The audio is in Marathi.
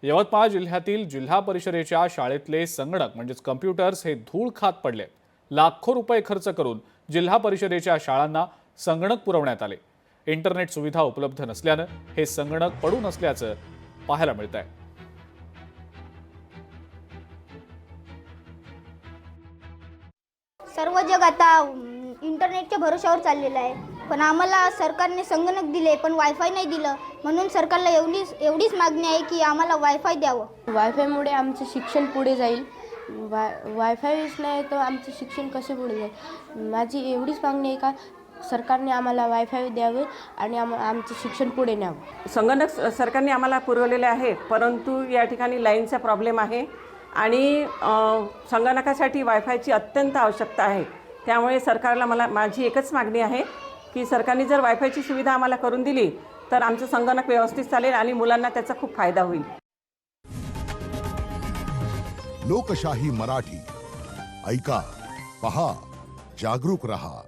यवतमाळ जिल्ह्यातील जिल्हा परिषदेच्या शाळेतले संगणक म्हणजेच कम्प्युटर्स हे धूळ खात पडले। लाखो रुपये खर्च करून जिल्हा परिषदेच्या शाळांना संगणक पुरवण्यात आले। इंटरनेट सुविधा उपलब्ध नसल्याने हे संगणक पडून असल्याचं पाहायला मिळतंय। सर्व जग आता इंटरनेटच्या भरोशावर चाललेलं आहे, पण आम्हाला सरकारने संगणक दिले पण वायफाय नाही दिलं। म्हणून सरकारला एवढीच मागणी आहे की आम्हाला वायफाय द्यावं। वायफायमुळे आमचं शिक्षण पुढे जाईल। वायफायच नाही तर आमचं शिक्षण कसे पुढे जाईल। माझी एवढीच मागणी आहे का सरकारने आम्हाला वायफाय द्यावे आणि आमचं शिक्षण पुढे न्यावं। संगणक सरकारने आम्हाला पुरवलेले आहे, परंतु या ठिकाणी लाईनचा प्रॉब्लेम आहे आणि संगणकासाठी वायफायची अत्यंत आवश्यकता आहे। त्यामुळे सरकारला माझी एकच मागणी आहे की सरकारने जर वायफायची सुविधा आम्हाला करून दिली तर आमचं संगणक व्यवस्थित चालेल आणि मुलांना त्याचा खूप फायदा होईल। लोकशाही मराठी ऐका, पहा, जागरूक रहा।